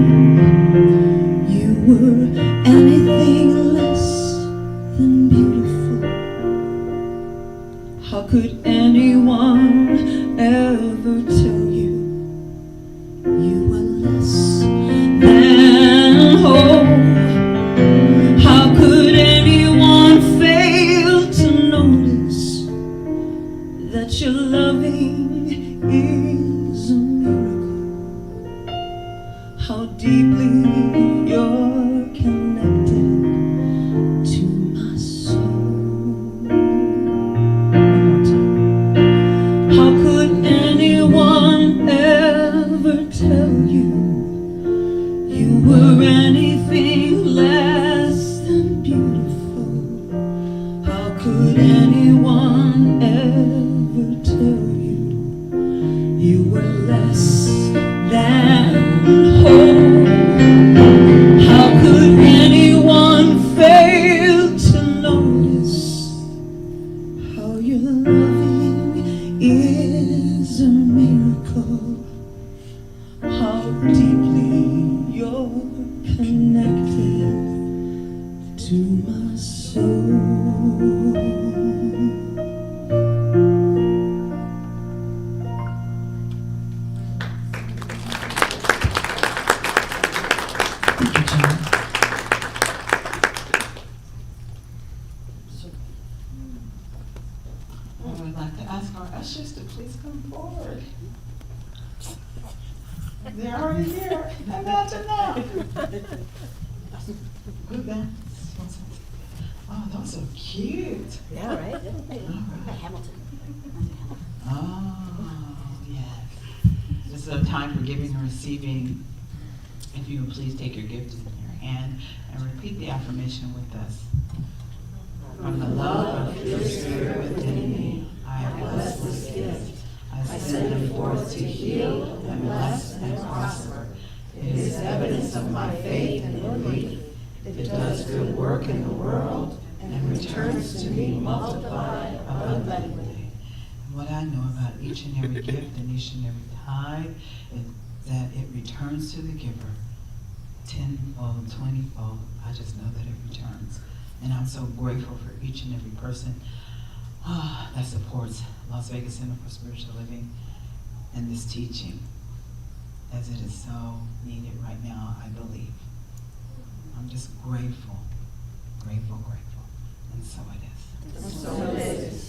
you were anything less than beautiful? How could anyone ever tell you you were less than whole? How could anyone fail to notice that your loving is a miracle? How deeply you're connected to my soul. One more time. How could anyone ever tell you you were anything less than beautiful? How could anyone ever tell you you were less than whole? How could anyone fail to notice how your loving is a miracle? How deeply you're connected to my soul. Thank you, John. I would like to ask our ushers to please come forward. They're already here. Imagine that. Who's that? Oh, those are cute. Yeah, right? All right. Hamilton. Oh, yes. This is a time for giving and receiving. If you would please take your gift in your hand and repeat the affirmation with us. From the love of your spirit within me, I am blessed this gift. I send it forth to heal and bless and prosper. It is evidence of my faith and belief. It does good work in to be multiplied abundantly. What I know about each and every gift and each and every tithe is that it returns to the giver tenfold, 20-fold. I just know that it returns. And I'm so grateful for each and every person that supports Las Vegas Center for Spiritual Living and this teaching, as it is so needed right now, I believe. I'm just grateful, grateful, grateful. And so it is. And so it is.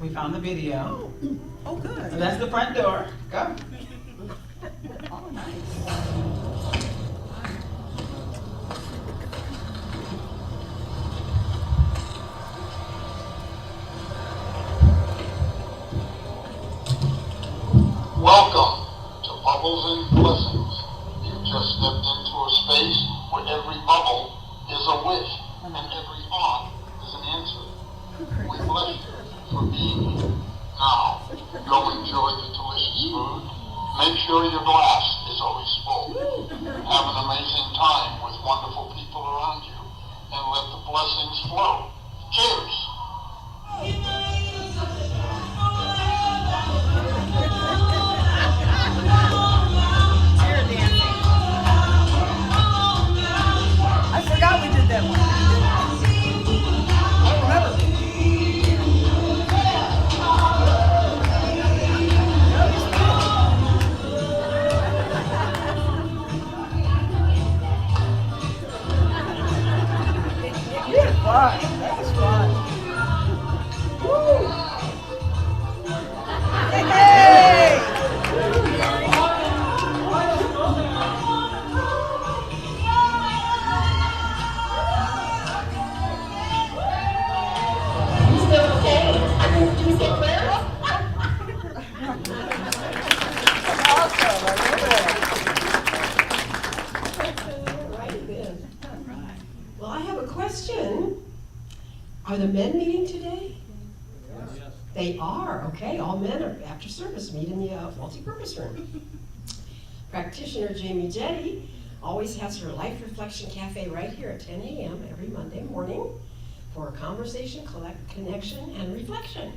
We found the video. Oh, good. So that's the front door. Go. Oh, nice. Welcome to Bubbles and Blessings. You've just stepped into a space where every bubble is a wish and every thought is an answer. We bless you for being here. Now, go enjoy the delicious food. Make sure your glass is always full. Have an amazing time with wonderful people around you and let the blessings flow. Cheers. I forgot we did that one. I remember. You had fun. That was fun. Woo! Hey! Well, I have a question. Are the men meeting today? Yes. They are, okay. All men are after service meet in the multi-purpose room. Practitioner Jamie Jetty always has her Life Reflection Cafe right here at 10 a.m. every Monday morning for conversation, connection, and reflection.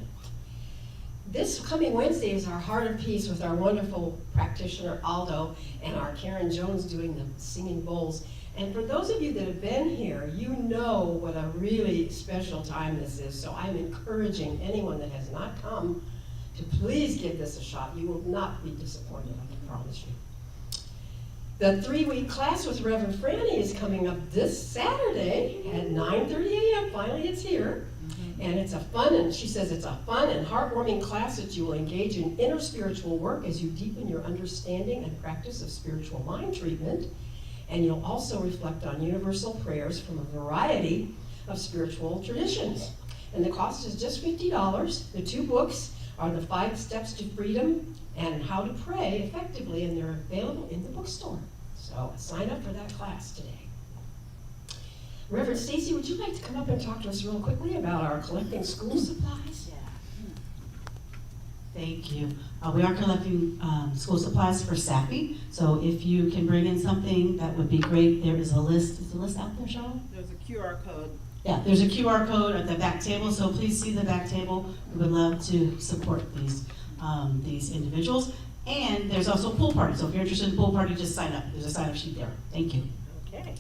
This coming Wednesday is our Heart of Peace with our wonderful practitioner Aldo and our Karen Jones doing the singing bowls. And for those of you that have been here, you know what a really special time this is. So I'm encouraging anyone that has not come to please give this a shot. You will not be disappointed, I can promise you. The 3-week class with Reverend Franny is coming up this Saturday at 9:30 a.m. Finally, it's here. And it's a fun, and she says it's a fun and heartwarming class that you will engage in inner spiritual work as you deepen your understanding and practice of spiritual mind treatment. And you'll also reflect on universal prayers from a variety of spiritual traditions. And the cost is just $50. The 2 books are The 5 Steps to Freedom and How to Pray Effectively, and they're available in the bookstore. So sign up for that class today. Reverend Stacy, would you like to come up and talk to us real quickly about our collecting school supplies? Thank you. We are collecting school supplies for Sappy, so if you can bring in something, that would be great. There is a list. Is the list out there, Cheryl? There's a QR code. Yeah, there's a QR code at the back table, so please see the back table. We would love to support these individuals. And there's also a pool party, so if you're interested in pool party, just sign up. There's a sign-up sheet there. Thank you. Okay.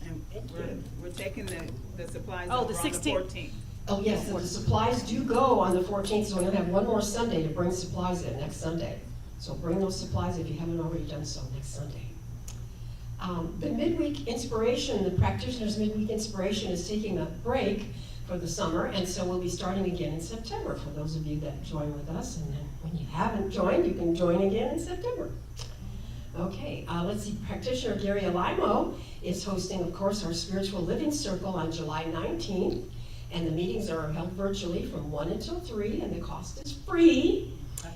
We're taking the supplies Oh, over the on the 16th. 14th. Oh, yes, so the supplies do go on the 14th, so we're gonna have one more Sunday to bring supplies in, next Sunday. So bring those supplies if you haven't already done so next Sunday. The midweek inspiration, the practitioner's midweek inspiration is taking a break for the summer, and so we'll be starting again in September for those of you that join with us, and then when you haven't joined, you can join again in September. Okay, let's see, practitioner Gary Alimo is hosting, of course, our spiritual living circle on July 19th, and the meetings are held virtually from 1 until 3, and the cost is free.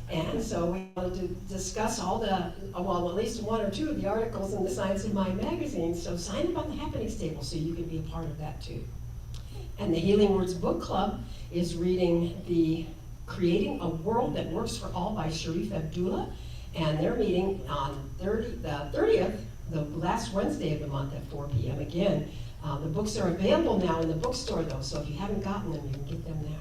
And so we wanted to discuss all the, well, at least 1 or 2 of the articles in the Science of Mind magazine, so sign up on the Happenings table so you can be a part of that too. And the Healing Words Book Club is reading the Creating a World That Works for All by Sharif Abdullah, and they're meeting on the 30th, the last Wednesday of the month at 4 p.m. again. The books are available now in the bookstore though, so if you haven't gotten them, you can get them now.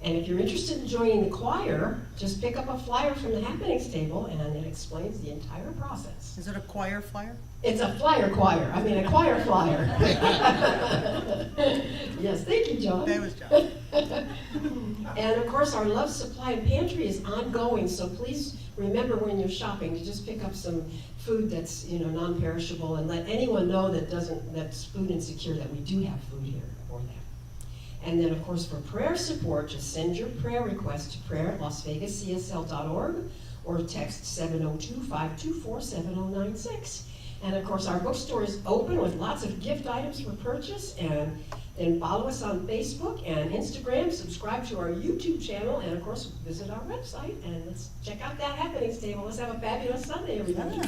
And if you're interested in joining the choir, just pick up a flyer from the Happenings table and it explains the entire process. Is it a choir flyer? It's a flyer choir, I mean a choir flyer. Yes, thank you, John. That was John. And of course, our Love Supply and Pantry is ongoing, so please remember when you're shopping to just pick up some food that's, non-perishable, and let anyone know that's food insecure that we do have food here for them. And then, of course, for prayer support, just send your prayer request to prayer@LVCSL.org or text 702-524-7096. And of course, our bookstore is open with lots of gift items for purchase. And then follow us on Facebook and Instagram, subscribe to our YouTube channel, and of course, visit our website. And let's check out that Happenings table. Let's have a fabulous Sunday, everybody.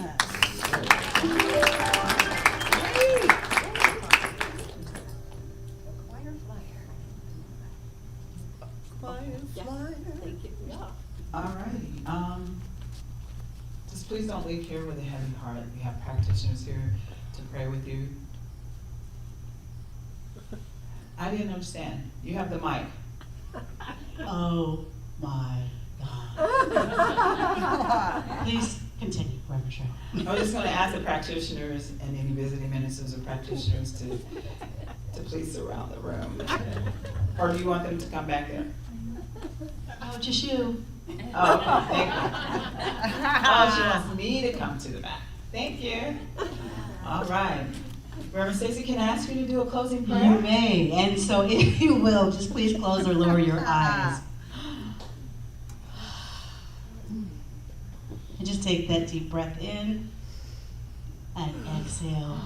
All righty. Just please don't leave here with a heavy heart. We have practitioners here to pray with you. I didn't understand. You have the mic. Oh my God. Please continue, Reverend Cheryl. I'm just going to ask the practitioners and any visiting ministers or practitioners to please surround the room. Or do you want them to come back there? Oh, just you. Oh, thank you. Oh, she wants me to come to the back. Thank you. All right. Reverend Stacy, can I ask you to do a closing prayer? You may, and so if you will, just please close or lower your eyes. And just take that deep breath in and exhale.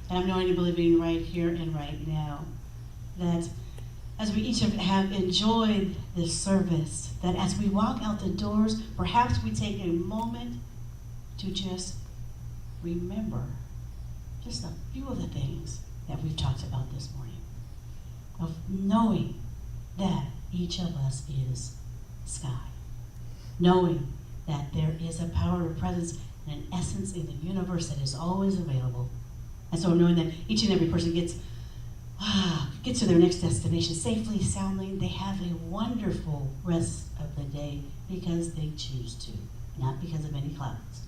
And I'm knowing and believing right here and right now that as we each have enjoyed this service, that as we walk out the doors, perhaps we take a moment to just remember just a few of the things that we've talked about this morning. Of knowing that each of us is sky. Knowing that there is a power, a presence, and an essence in the universe that is always available. And so knowing that each and every person gets to their next destination safely, soundly, they have a wonderful rest of the day because they choose to, not because of any clouds.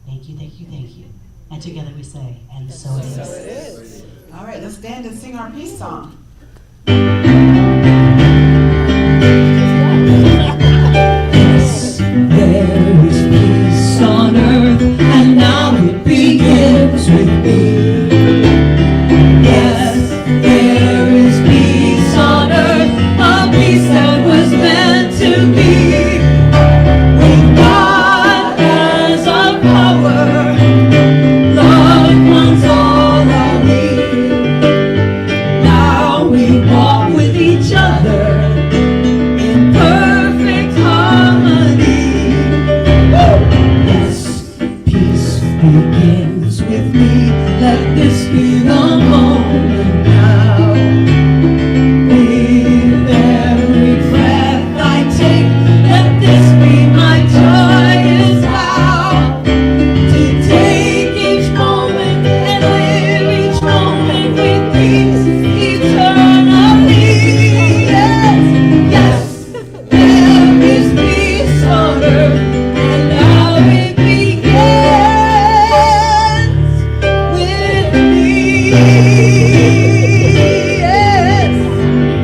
Thank you, thank you, thank you. And together we say, and so it is. So it is. All right, let's stand and sing our peace song. Yes, there is peace on earth, and now it begins with me. Yes, there is peace on earth, a peace that was meant to be. With God as our power, with me. Let this be the moment now. With every breath I take, let this be my joyous vow. To take each moment and live each moment with peace eternally. Yes, there is peace on earth, and now it begins with me. Yes.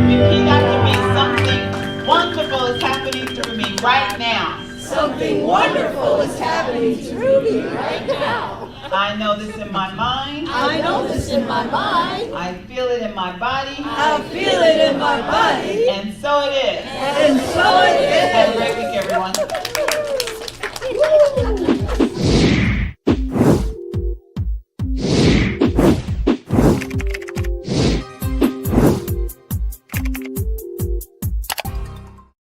Repeat after me. Something wonderful is happening through me right now. Something wonderful is happening through me right now. I know this in my mind. I know this in my mind. I feel it in my body. I feel it in my body. And so it is. And so it is. Have a great week, everyone.